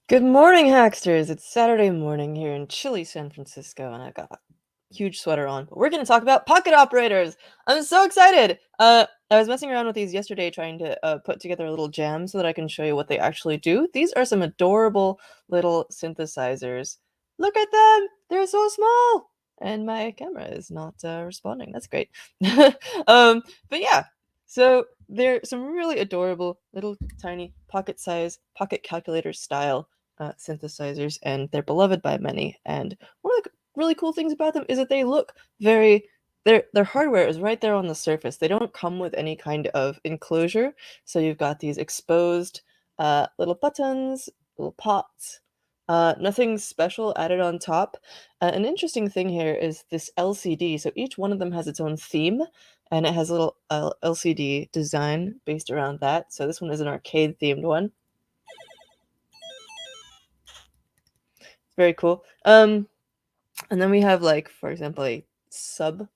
Good morning, Hacksters! It's Saturday morning here in chilly San Francisco, and I've got a huge sweater on. But we're going to talk about pocket operators. I'm so excited. I was messing around with these yesterday, trying to put together a little jam so that I can show you what they actually do. These are some adorable little synthesizers. Look at them! They're so small, and my camera is not responding. That's great. But yeah, so they're some really adorable little tiny pocket-size, pocket calculator style synthesizers, and they're beloved by many. And one of the really cool things about them is that they look very their hardware is right there on the surface. They don't come with any kind of enclosure, so you've got these exposed little buttons, little pots, nothing special added on top. An interesting thing here is this LCD. So each one of them has its own theme, and it has a little LCD design based around that. So this one is an arcade themed one. Very cool. And then we have, like, for example, a sub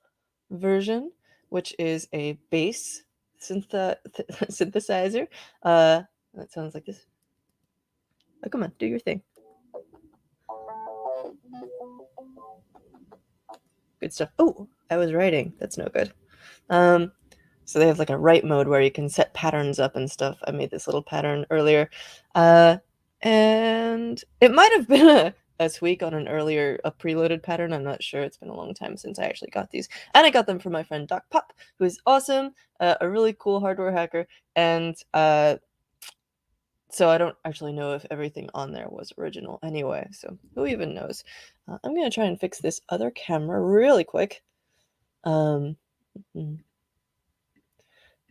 version, which is a bass synthesizer. That sounds like this. Oh, come on, do your thing. Good stuff. Oh, I was writing. That's no good. Um, so they have like a write mode where you can set patterns up and stuff. I made this little pattern earlier. Uh, and it might have been a tweak on an earlier a preloaded pattern. I'm not sure. It's been a long time since I actually got these. And I got them from my friend Doc Pop, who is awesome, a really cool hardware hacker. And so I don't actually know if everything on there was original anyway. So who even knows? I'm going to try and fix this other camera really quick. Um, mm,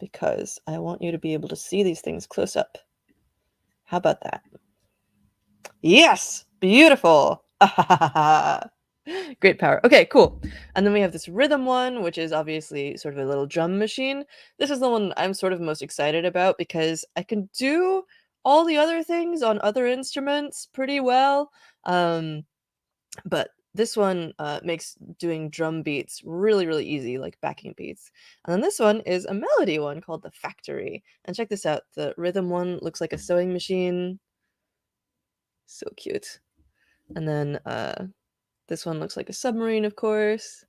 because I want you to be able to see these things close up. How about that? Yes! Beautiful! Great power. Okay, cool. And then we have this rhythm one, which is obviously sort of a little drum machine. This is the one I'm sort of most excited about because I can do all the other things on other instruments pretty well. But this one makes doing drum beats really, really easy, like backing beats. And then this one is a melody one called the Factory. And check this out. The rhythm one looks like a sewing machine. So cute. And then this one looks like a submarine, of course.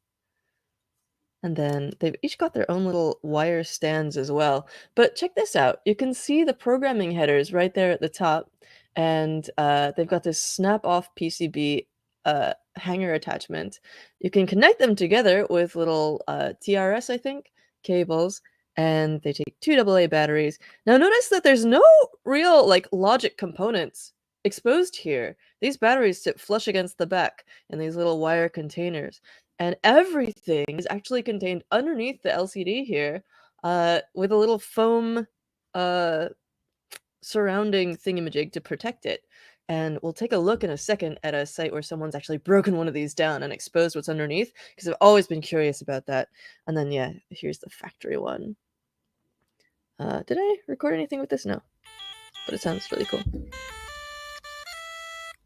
And then they've each got their own little wire stands as well. But check this out. You can see the programming headers right there at the top. And they've got this snap-off PCB hanger attachment. You can connect them together with little TRS, I think, cables. And they take two AA batteries. Now notice that there's no real like logic components exposed here. These batteries sit flush against the back in these little wire containers. And everything is actually contained underneath the LCD here, with a little foam, uh, surrounding thingamajig to protect it. And we'll take a look in a second at a site where someone's actually broken one of these down and exposed what's underneath, because I've always been curious about that. And then, yeah, here's the factory one. Did I record anything with this? No. But it sounds really cool.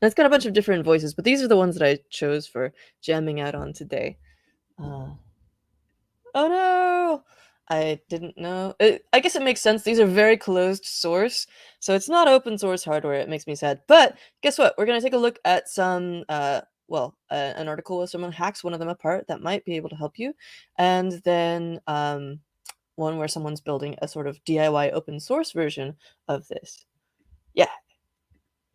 And it's got a bunch of different voices, but these are the ones that I chose for jamming out on today. Oh no! I didn't know. I guess it makes sense. These are very closed source, so it's not open source hardware. It makes me sad. But guess what? We're gonna take a look at some, an article where someone hacks one of them apart that might be able to help you, and then one where someone's building a sort of DIY open source version of this. Yeah,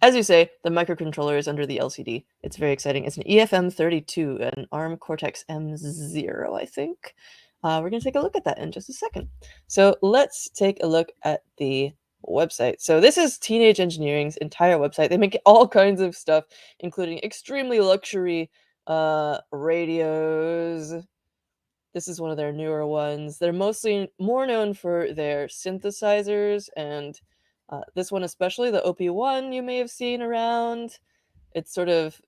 as you say, the microcontroller is under the LCD. It's very exciting. It's an EFM32, an ARM Cortex M0, I think. We're going to take a look at that in just a second. So let's take a look at the website. So this is Teenage Engineering's entire website. They make all kinds of stuff, including extremely luxury radios. This is one of their newer ones. They're mostly more known for their synthesizers, and this one especially, the OP1, you may have seen around. It's sort of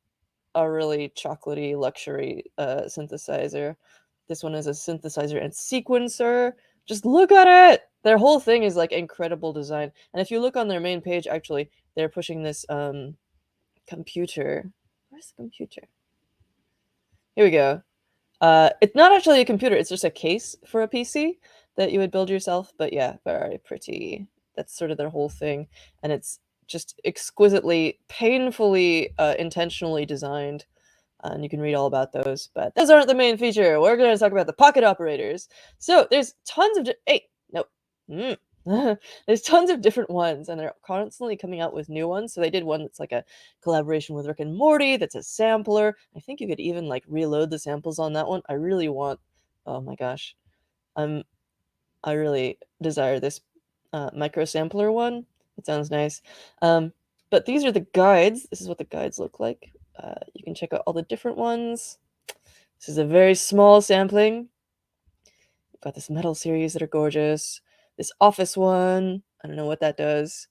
a really chocolatey luxury synthesizer. This one is a synthesizer and sequencer. Just look at it! Their whole thing is like incredible design. And if you look on their main page, actually, they're pushing this computer. Where's the computer? Here we go. It's not actually a computer, it's just a case for a PC that you would build yourself, but yeah, very pretty. That's sort of their whole thing, and it's just exquisitely, painfully, intentionally designed, and you can read all about those. But those aren't the main feature. We're going to talk about the pocket operators. So there's tons of hey, no, mm. There's tons of different ones, and they're constantly coming out with new ones. So they did one that's like a collaboration with Rick and Morty. That's a sampler. I think you could even like reload the samples on that one. I really want. Oh my gosh, I'm I really desire this micro sampler one. It sounds nice. Um, but these are the guides. This is what the guides look like. You can check out all the different ones. This is a very small sampling. We've got this metal series that are gorgeous. This office one, I don't know what that does.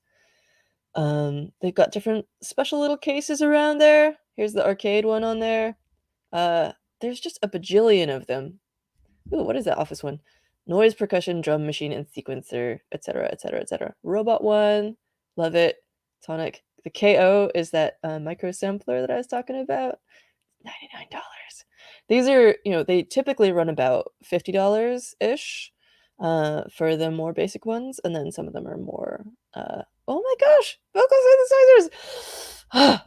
They've got different special little cases around there. Here's the arcade one on there. There's just a bajillion of them. Ooh, what is that office one? Noise, percussion, drum machine, and sequencer, etc., etc., etc. Robot one, love it. Tonic. The KO is that micro sampler that I was talking about. $99. These are, they typically run about $50 ish for the more basic ones, and then some of them are more. Oh my gosh, vocal synthesizers!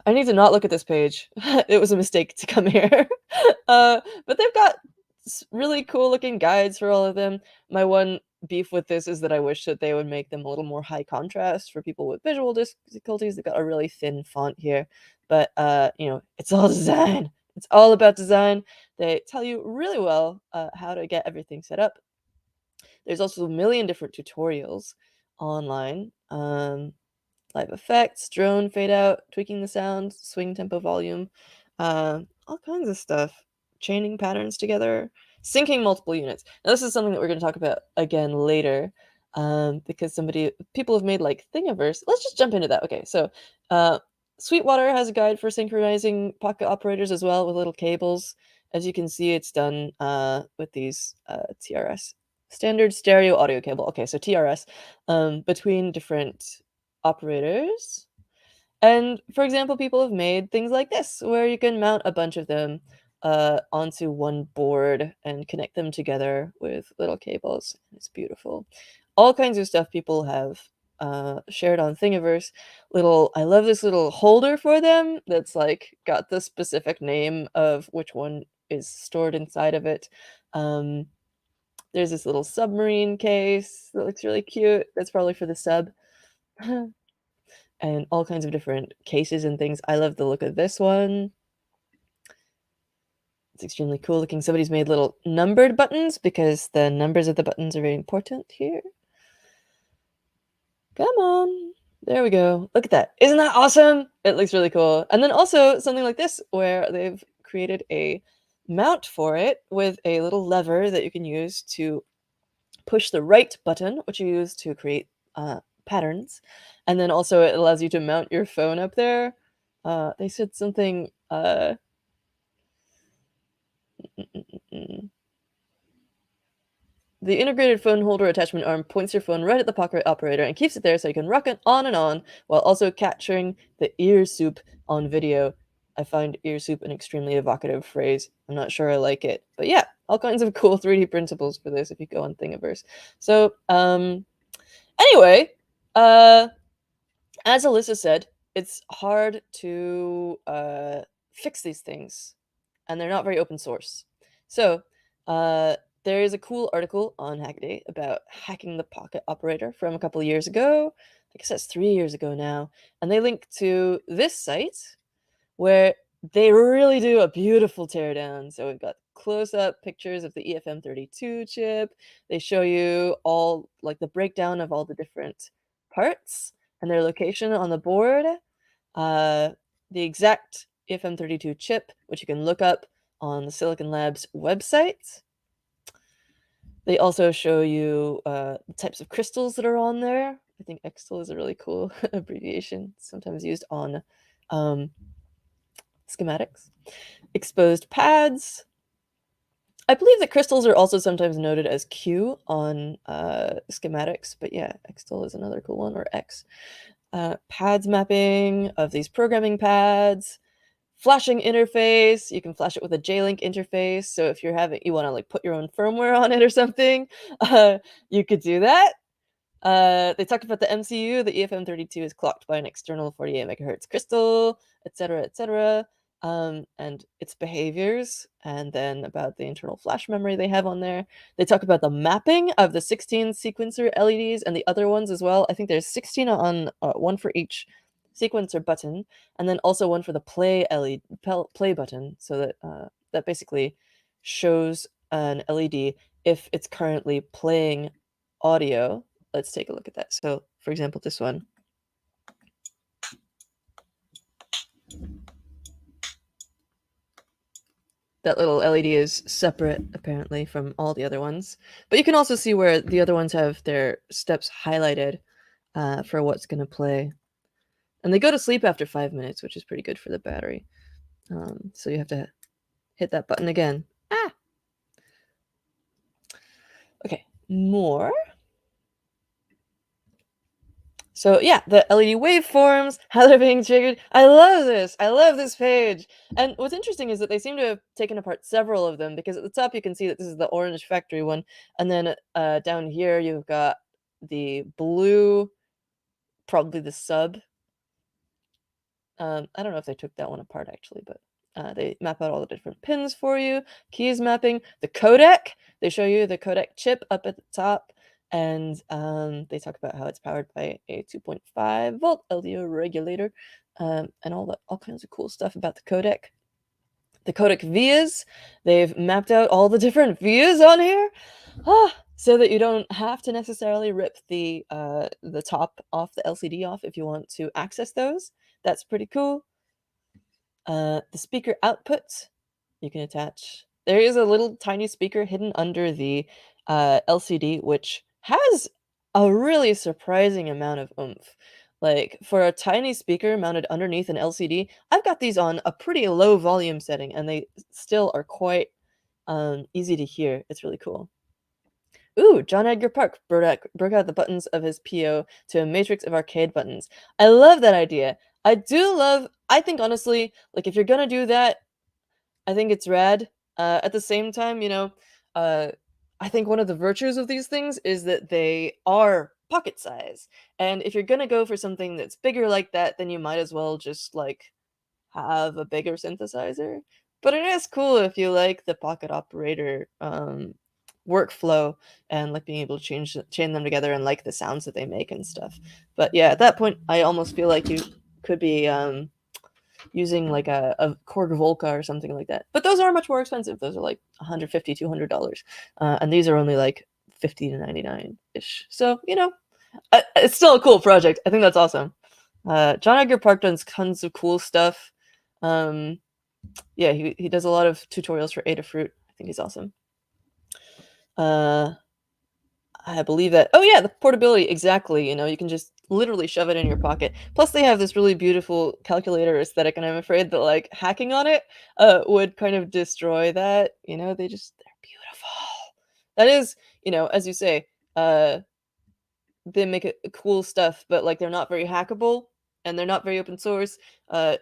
I need to not look at this page. It was a mistake to come here. But they've got really cool looking guides for all of them. My one beef with this is that I wish that they would make them a little more high contrast for people with visual difficulties. They've got a really thin font here, but it's all design. It's all about design. They tell you really well how to get everything set up. There's also a million different tutorials online. Live effects, drone fade out, tweaking the sound, swing tempo volume, all kinds of stuff. Chaining patterns together, syncing multiple units. Now, this is something that we're going to talk about again later, because people have made like Thingiverse. Let's just jump into that. Okay, so Sweetwater has a guide for synchronizing pocket operators as well with little cables. As you can see, it's done with these TRS, standard stereo audio cable. Okay, so TRS between different operators. And for example, people have made things like this, where you can mount a bunch of them onto one board and connect them together with little cables. It's beautiful. All kinds of stuff people have shared on Thingiverse. I love this little holder for them that's like got the specific name of which one is stored inside of it. There's this little submarine case that looks really cute. That's probably for the sub. And all kinds of different cases and things. I love the look of this one. It's extremely cool looking. Somebody's made little numbered buttons because the numbers of the buttons are very important here. Come on. There we go. Look at that. Isn't that awesome? It looks really cool. And then also something like this where they've created a mount for it with a little lever that you can use to push the right button, which you use to create patterns. And then also it allows you to mount your phone up there. They said something. The integrated phone holder attachment arm points your phone right at the pocket operator and keeps it there so you can rock it on while also capturing the ear soup on video. I find ear soup an extremely evocative phrase. I'm not sure I like it. But yeah, all kinds of cool 3D printables for this if you go on Thingiverse. So, anyway, as Alyssa said, it's hard to fix these things, and they're not very open source. So, there is a cool article on Hackday about hacking the pocket operator from a couple of years ago. I guess that's 3 years ago now. And they link to this site where they really do a beautiful teardown. So we've got close-up pictures of the EFM32 chip. They show you all like the breakdown of all the different parts and their location on the board. The exact EFM32 chip, which you can look up on the Silicon Labs website. They also show you the types of crystals that are on there. I think Xtal is a really cool abbreviation, sometimes used on schematics. Exposed pads. I believe that crystals are also sometimes noted as Q on schematics, but yeah, Xtal is another cool one, or X. Pads mapping of these programming pads. Flashing interface, you can flash it with a J-Link interface. So if you want to like put your own firmware on it or something, you could do that. They talked about the MCU. The EFM32 is clocked by an external 48 megahertz crystal, etc., etc., and its behaviors, and then about the internal flash memory they have on there. They talk about the mapping of the 16 sequencer LEDs and the other ones as well. I think there's 16 on one for each sequencer button, and then also one for the play LED play button, so that that basically shows an LED if it's currently playing audio. Let's take a look at that. So, for example, this one. That little LED is separate, apparently, from all the other ones. But you can also see where the other ones have their steps highlighted for what's going to play. And they go to sleep after 5 minutes, which is pretty good for the battery. So you have to hit that button again. Ah! Okay, more. So yeah, the LED waveforms, how they're being triggered. I love this. I love this page. And what's interesting is that they seem to have taken apart several of them, because at the top you can see that this is the orange factory one, and then down here you've got the blue, probably the sub. I don't know if they took that one apart actually, but they map out all the different pins for you. Keys mapping, the codec. They show you the codec chip up at the top, and they talk about how it's powered by a 2.5-volt LDO regulator, and all kinds of cool stuff about the codec. The codec vias, they've mapped out all the different vias on here, so that you don't have to necessarily rip the top off the LCD off if you want to access those. That's pretty cool. The speaker output, you can attach. There is a little tiny speaker hidden under the LCD, which has a really surprising amount of oomph. Like, for a tiny speaker mounted underneath an LCD, I've got these on a pretty low volume setting, and they still are quite easy to hear. It's really cool. Ooh, John Edgar Park broke out the buttons of his PO to a matrix of arcade buttons. I love that idea. I think honestly, like, if you're gonna do that, I think it's rad. At the same time, uh, I think one of the virtues of these things is that they are pocket size. And if you're gonna go for something that's bigger like that, then you might as well just, like, have a bigger synthesizer. But it is cool if you like the pocket operator workflow, and like being able to chain them together, and like the sounds that they make and stuff. But yeah, at that point, I almost feel like you could be using like a Korg Volca or something like that. But those are much more expensive. Those are like $150, $200, and these are only like 50 to 99 ish. So it's still a cool project. I think that's awesome. John Edgar Park does tons of cool stuff. Yeah, he does a lot of tutorials for Adafruit. I think he's awesome. I believe that. Oh yeah, the portability, exactly. You can just literally shove it in your pocket. Plus, they have this really beautiful calculator aesthetic, and I'm afraid that like hacking on it would kind of destroy that. They're beautiful. That is, as you say, they make it cool stuff, but like they're not very hackable, and they're not very open source. But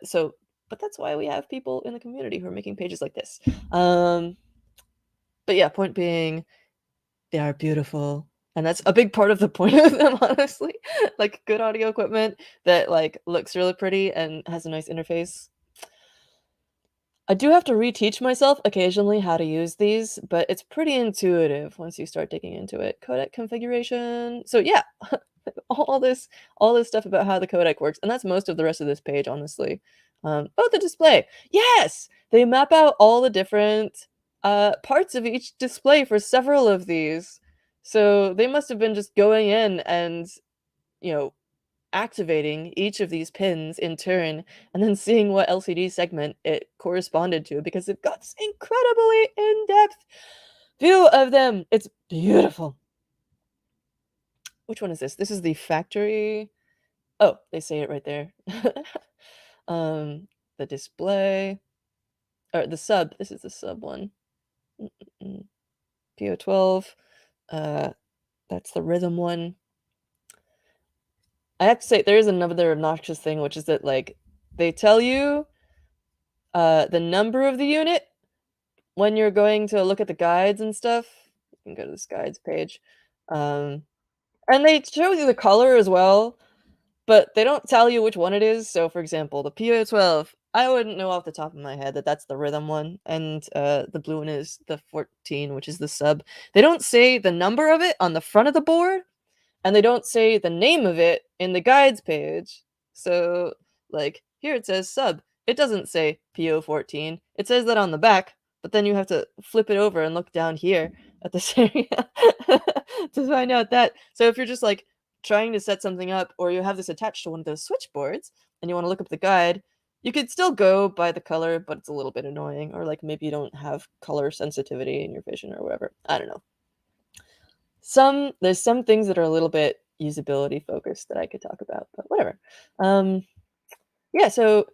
that's why we have people in the community who are making pages like this. But yeah, point being, they are beautiful, and that's a big part of the point of them, honestly. Like, good audio equipment that, like, looks really pretty and has a nice interface. I do have to reteach myself occasionally how to use these, but it's pretty intuitive once you start digging into it. Codec configuration. So yeah, all this stuff about how the codec works, and that's most of the rest of this page, honestly. Oh, the display. Yes! They map out all the different parts of each display for several of these. So they must have been just going in and, you know, activating each of these pins in turn, and then seeing what LCD segment it corresponded to, because they've got this incredibly in-depth view of them. It's beautiful. Which one is this? This is the factory. Oh, they say it right there. The display, or the sub. This is the sub one. PO12. That's the rhythm one. I have to say, there is another obnoxious thing, which is that, like, they tell you the number of the unit when you're going to look at the guides and stuff. You can go to this guides page. Um, And they show you the color as well, but they don't tell you which one it is. So, for example, the PO12, I wouldn't know off the top of my head that that's the rhythm one, and the blue one is the 14, which is the sub. They don't say the number of it on the front of the board, and they don't say the name of it in the guides page. So, like, here it says sub. It doesn't say PO14. It says that on the back, but then you have to flip it over and look down here at this area to find out that. So if you're just like trying to set something up, or you have this attached to one of those switchboards and you want to look up the guide, you could still go by the color, but it's a little bit annoying, or like maybe you don't have color sensitivity in your vision or whatever. I don't know. There's some things that are a little bit usability focused that I could talk about, but whatever. Um, yeah, so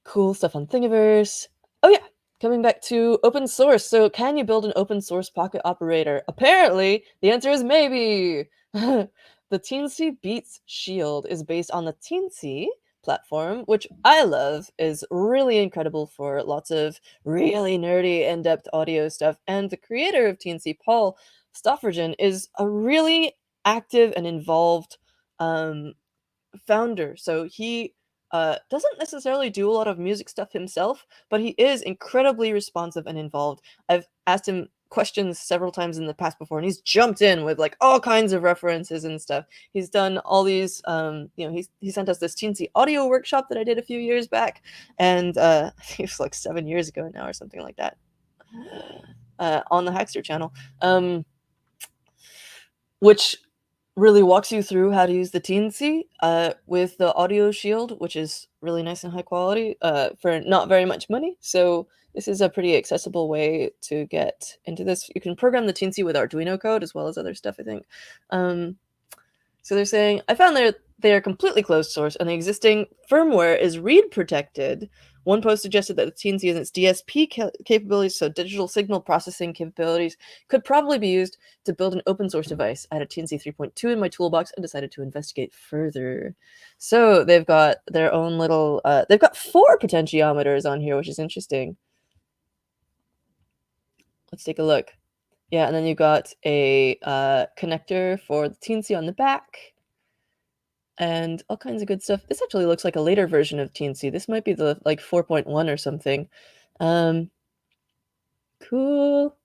cool stuff on Thingiverse. Oh yeah, coming back to open source. So can you build an open source pocket operator? Apparently, the answer is maybe. The Teensy Beats Shield is based on the Teensy platform, which I love, is really incredible for lots of really nerdy, in-depth audio stuff. And the creator of Teensy, Paul Stoffergen, is a really active and involved um, founder. So he doesn't necessarily do a lot of music stuff himself, but he is incredibly responsive and involved. I've asked him questions several times in the past before, and he's jumped in with like all kinds of references and stuff. He's done all these, he sent us this teensy audio workshop that I did a few years back, and I think it was like 7 years ago now or something like that, on the Hackster channel, which really walks you through how to use the Teensy with the audio shield, which is really nice and high quality for not very much money. So this is a pretty accessible way to get into this. You can program the Teensy with Arduino code as well as other stuff, I think. So they're saying, I found they are completely closed source and the existing firmware is read protected. One post suggested that the Teensy and its DSP capabilities, so digital signal processing capabilities, could probably be used to build an open source device. I had a Teensy 3.2 in my toolbox and decided to investigate further. So they've got their own little, they've got 4 potentiometers on here, which is interesting. Let's take a look. Yeah, and then you've got a connector for the Teensy on the back, and all kinds of good stuff. This actually looks like a later version of Teensy. This might be the like 4.1 or something. Cool.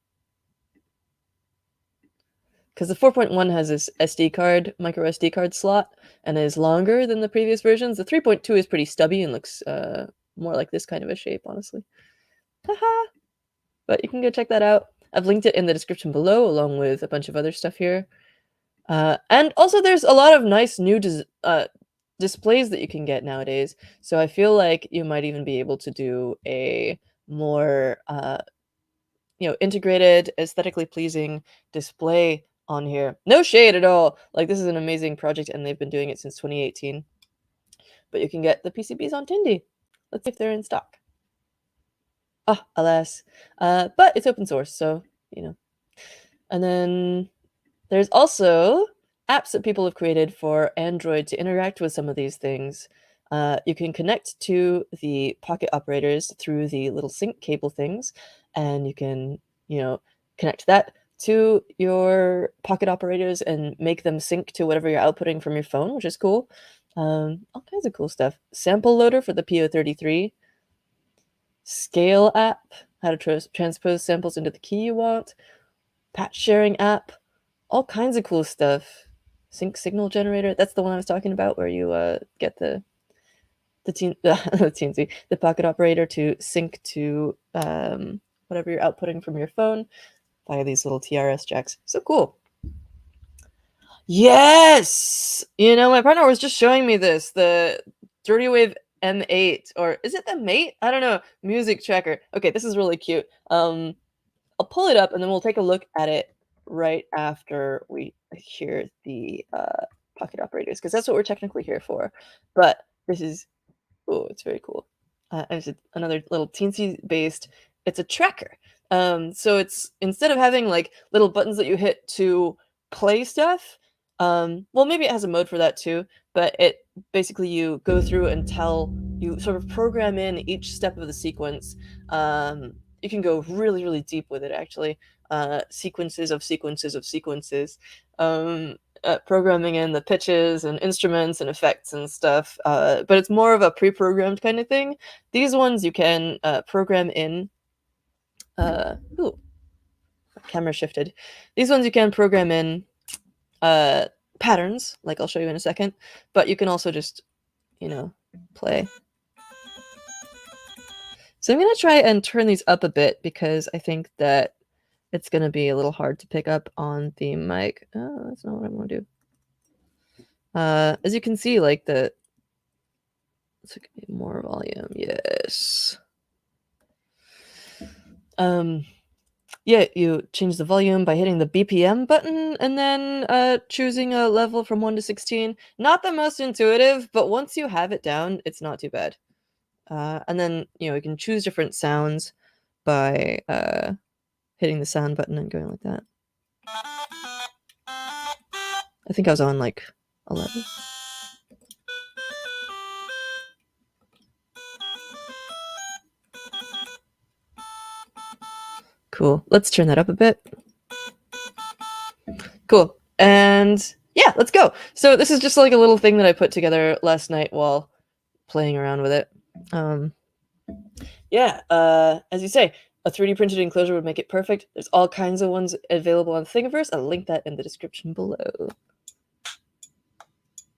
Because the 4.1 has this SD card, micro SD card slot, and is longer than the previous versions. The 3.2 is pretty stubby and looks more like this kind of a shape, honestly. Haha! But you can go check that out. I've linked it in the description below, along with a bunch of other stuff here. And also there's a lot of nice new displays that you can get nowadays. So I feel like you might even be able to do a more, integrated, aesthetically pleasing display on here. No shade at all. Like, this is an amazing project, and they've been doing it since 2018. But you can get the PCBs on Tindy. Let's see if they're in stock. Ah, alas. But it's open source, so, And then there's also apps that people have created for Android to interact with some of these things. You can connect to the pocket operators through the little sync cable things, and you can, connect that to your pocket operators and make them sync to whatever you're outputting from your phone, which is cool. All kinds of cool stuff. Sample loader for the PO33. Scale app, how to transpose samples into the key you want. Patch sharing app, all kinds of cool stuff. Sync signal generator, that's the one I was talking about, where you get the Teensy, the pocket operator to sync to whatever you're outputting from your phone via these little TRS jacks. So cool. Yes! My partner was just showing me this, the Dirty Wave M8, or is it the Mate? I don't know. Music tracker. Okay, this is really cute. I'll pull it up and then we'll take a look at it right after we hear the pocket operators, because that's what we're technically here for. But this is, oh, it's very cool. It's another little teensy based, it's a tracker. So it's, instead of having like little buttons that you hit to play stuff, well, maybe it has a mode for that too, but it basically, you go through and you sort of program in each step of the sequence. You can go really, really deep with it, actually. Sequences of sequences of sequences. programming in the pitches and instruments and effects and stuff, but it's more of a pre-programmed kind of thing. These ones you can program in. Ooh, camera shifted. These ones you can program in uh, patterns, like I'll show you in a second, but you can also just, play. So I'm going to try and turn these up a bit because I think that it's going to be a little hard to pick up on the mic. Oh, that's not what I want to do. As you can see, like let's get more volume. Yes. Yeah, you change the volume by hitting the BPM button and then choosing a level from 1 to 16. Not the most intuitive, but once you have it down, it's not too bad. And then, you can choose different sounds by hitting the sound button and going like that. I think I was on like 11. Cool. Let's turn that up a bit. Cool. And yeah, let's go. So this is just like a little thing that I put together last night while playing around with it. Yeah, as you say, a 3D printed enclosure would make it perfect. There's all kinds of ones available on Thingiverse. I'll link that in the description below.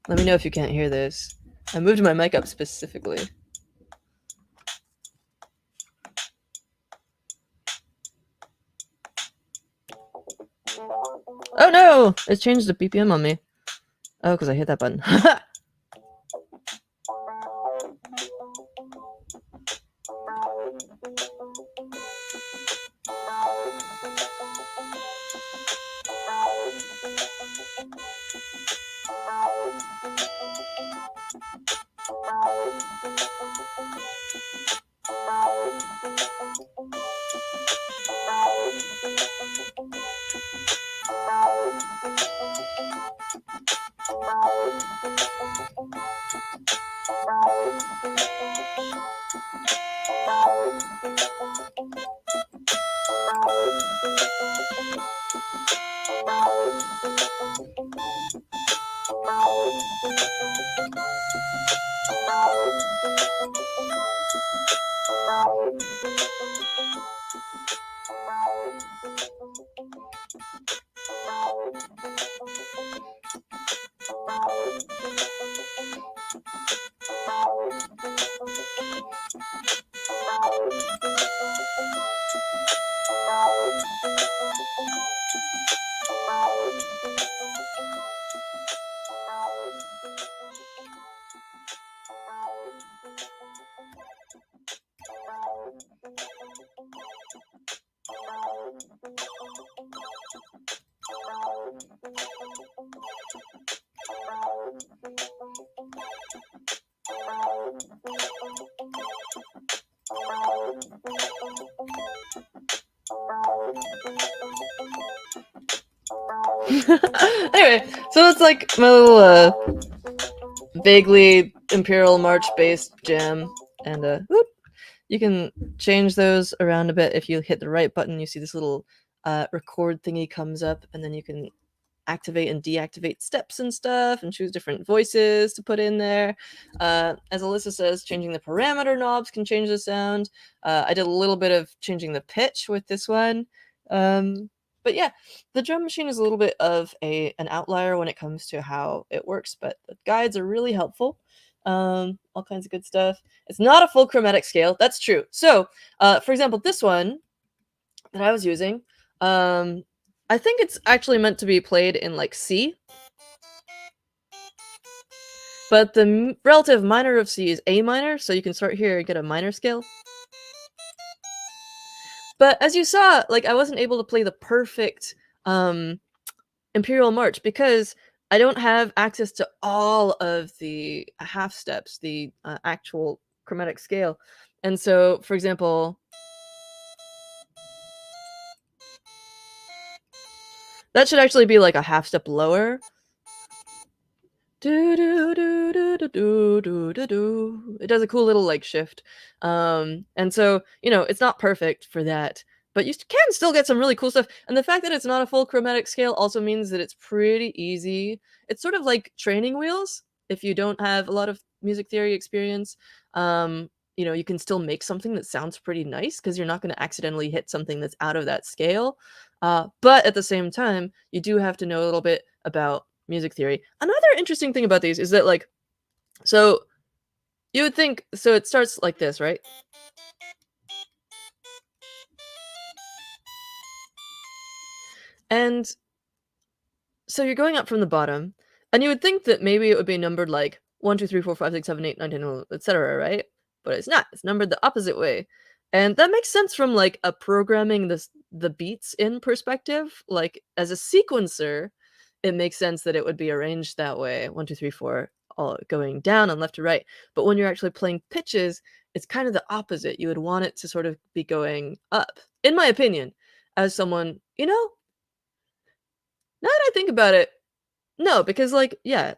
Let me know if you can't hear this. I moved my mic up specifically. Oh no! It changed the BPM on me. Oh, because I hit that button. Anyway, so that's like my little vaguely Imperial March based jam, and whoop, you can change those around a bit. If you hit the right button, you see this little record thingy comes up, and then you can activate and deactivate steps and stuff and choose different voices to put in there. As Alyssa says, changing the parameter knobs can change the sound. I did a little bit of changing the pitch with this one. But yeah, the drum machine is a little bit of an outlier when it comes to how it works, but the guides are really helpful. All kinds of good stuff. It's not a full chromatic scale. That's true. So, for example, this one that I was using, I think it's actually meant to be played in like C, but the relative minor of C is A minor, so you can start here and get a minor scale. But as you saw, like I wasn't able to play the perfect Imperial March because I don't have access to all of the half steps, the actual chromatic scale. And so, for example, that should actually be like a half step lower. Do do do do do do do do do. It does a cool little like shift, and so it's not perfect for that. but you can still get some really cool stuff, and the fact that it's not a full chromatic scale also means that it's pretty easy. It's sort of like training wheels. If you don't have a lot of music theory experience, you can still make something that sounds pretty nice because you're not going to accidentally hit something that's out of that scale. But at the same time, you do have to know a little bit about music theory. Another interesting thing about these is that, like, so you would think, so it starts like this, right? And so you're going up from the bottom, and you would think that maybe it would be numbered like 1, 2, 3, 4, 5, 6, 7, 8, 9, 10, etc., right? But it's not. It's numbered the opposite way. And that makes sense from like a programming the beats in perspective. Like as a sequencer, it makes sense that it would be arranged that way. 1, 2, 3, 4, all going down and left to right. But when you're actually playing pitches, it's kind of the opposite. You would want it to sort of be going up, in my opinion, as someone, now that I think about it, no, because, like, yeah,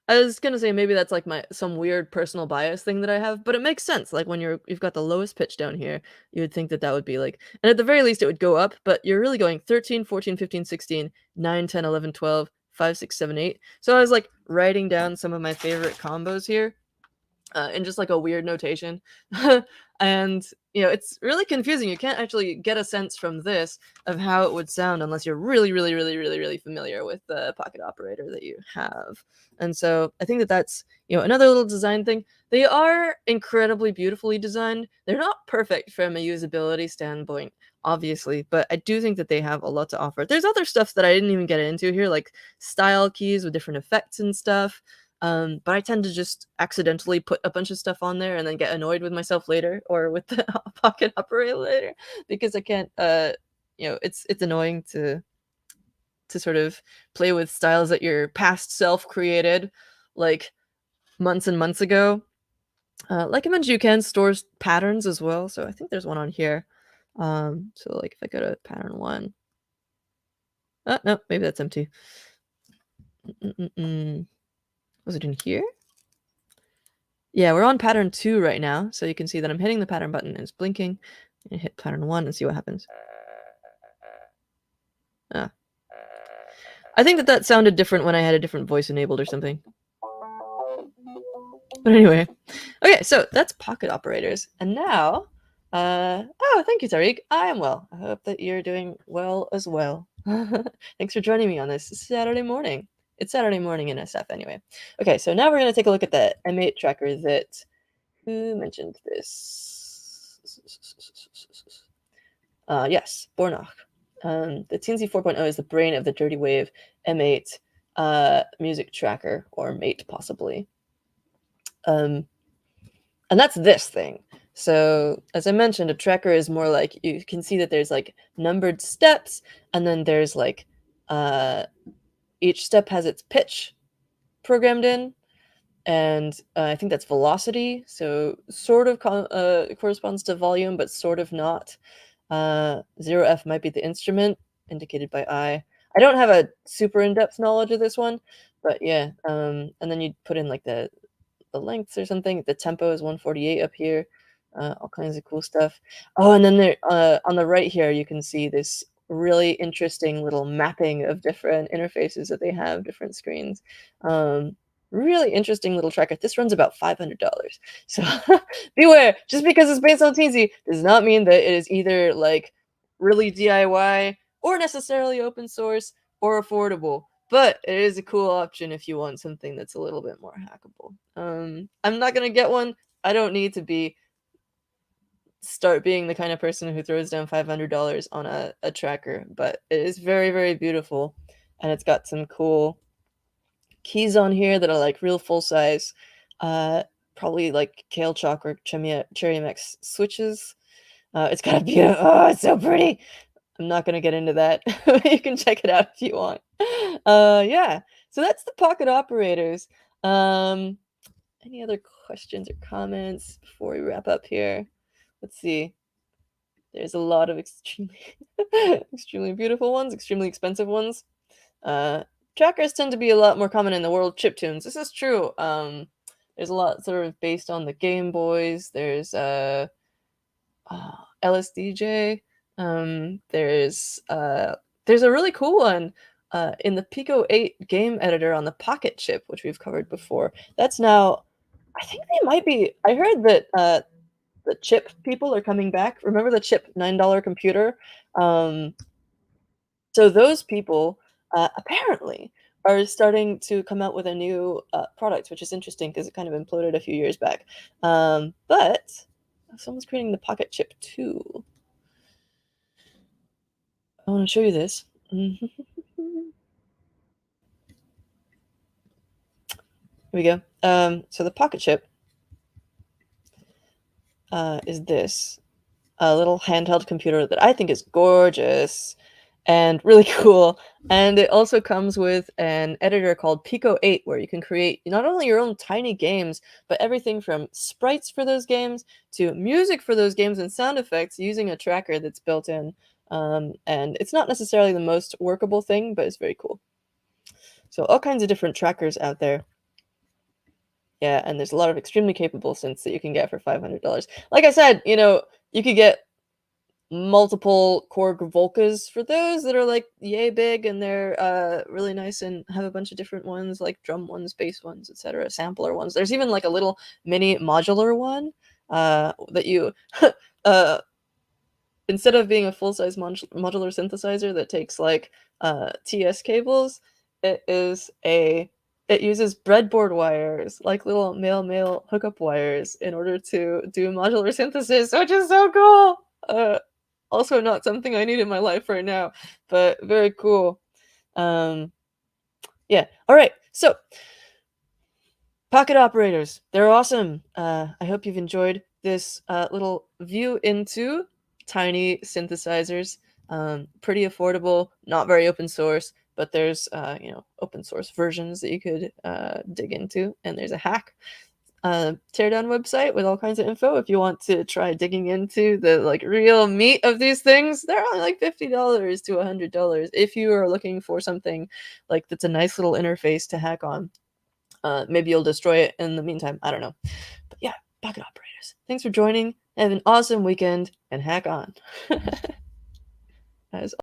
I was gonna say maybe that's, like, my some weird personal bias thing that I have, but it makes sense, like, when you've got the lowest pitch down here, you would think that that would be, like, and at the very least, it would go up, but you're really going 13, 14, 15, 16, 9, 10, 11, 12, 5, 6, 7, 8. So I was, like, writing down some of my favorite combos here, in just like a weird notation. And it's really confusing. You can't actually get a sense from this of how it would sound unless you're really, really, really, really, really familiar with the pocket operator that you have. And so I think that that's another little design thing. They are incredibly beautifully designed. They're not perfect from a usability standpoint, obviously, but I do think that they have a lot to offer. There's other stuff that I didn't even get into here, like style keys with different effects and stuff. But I tend to just accidentally put a bunch of stuff on there and then get annoyed with myself later or with the pocket operator later because I can't. It's annoying to sort of play with styles that your past self created, like months and months ago. Like I mentioned, you can store patterns as well. So I think there's one on here. So like if I go to pattern one, oh no, maybe that's empty. Was it in here? Yeah, we're on pattern 2 right now, so you can see that I'm hitting the pattern button and it's blinking. And hit pattern 1 and see what happens. Ah. I think that sounded different when I had a different voice enabled or something. But anyway. Okay, so that's pocket operators. And now, oh, thank you, Tariq. I am well. I hope that you're doing well as well. Thanks for joining me on this Saturday morning. It's Saturday morning in SF anyway. Okay, so now we're going to take a look at the M8 tracker that... Who mentioned this? Yes, Bornach. The TNC 4.0 is the brain of the Dirty Wave M8 music tracker, or mate, possibly. And that's this thing. So, as I mentioned, a tracker is more like, you can see that there's like numbered steps, and then there's like each step has its pitch programmed in, and I think that's velocity, so sort of corresponds to volume, but sort of not. 0F might be the instrument, indicated by I. I don't have a super in-depth knowledge of this one, but yeah. And then you put in like the lengths or something. The tempo is 148 up here. All kinds of cool stuff. Oh, and then there, on the right here, you can see this really interesting little mapping of different interfaces that they have, different screens. Really interesting little tracker. This runs about $500. So beware, just because it's based on Teensy does not mean that it is either like really DIY or necessarily open source or affordable. But it is a cool option if you want something that's a little bit more hackable. I'm not gonna get one. I don't need to start being the kind of person who throws down $500 on a tracker, but it is very, very beautiful, and it's got some cool keys on here that are like real full size, probably like Kale Chalk or Cherry MX switches. It's got a beautiful, oh, it's so pretty. I'm not gonna get into that. You can check it out if you want. Yeah. So that's the pocket operators. Um, any other questions or comments before we wrap up here? Let's see. There's a lot of extremely, extremely beautiful ones, extremely expensive ones. Trackers tend to be a lot more common in the world of chiptunes. This is true. There's a lot sort of based on the Game Boys. There's LSDJ. There's a really cool one, in the Pico 8 game editor on the Pocket chip, which we've covered before. That's now I think they might be I heard that, the chip people are coming back. Remember the chip $9 computer? Um, so those people, apparently are starting to come out with a new, product, which is interesting because it kind of imploded a few years back. But someone's creating the Pocket Chip 2. I wanna show you this. Here we go. So the Pocket Chip, is this. A little handheld computer that I think is gorgeous and really cool. And it also comes with an editor called Pico 8, where you can create not only your own tiny games, but everything from sprites for those games to music for those games and sound effects using a tracker that's built in. And it's not necessarily the most workable thing, but it's very cool. So all kinds of different trackers out there. Yeah, and there's a lot of extremely capable synths that you can get for $500. Like I said, you could get multiple Korg Volcas for those that are, like, yay big, and they're, really nice and have a bunch of different ones, like drum ones, bass ones, etcetera, sampler ones. There's even, like, a little mini modular one, that you uh, instead of being a full-size modular synthesizer that takes, like, TS cables, it uses breadboard wires, like little male-male hookup wires in order to do modular synthesis, which is so cool! Also not something I need in my life right now, but very cool. Um, yeah. All right. So, pocket operators, they're awesome. I hope you've enjoyed this little view into tiny synthesizers. Pretty affordable, not very open source, but there's open source versions that you could dig into, and there's a hack teardown website with all kinds of info if you want to try digging into the like real meat of these things. They're only like $50 to $100 if you are looking for something like that's a nice little interface to hack on. Maybe you'll destroy it in the meantime. I don't know. But yeah, pocket operators. Thanks for joining. Have an awesome weekend and hack on. As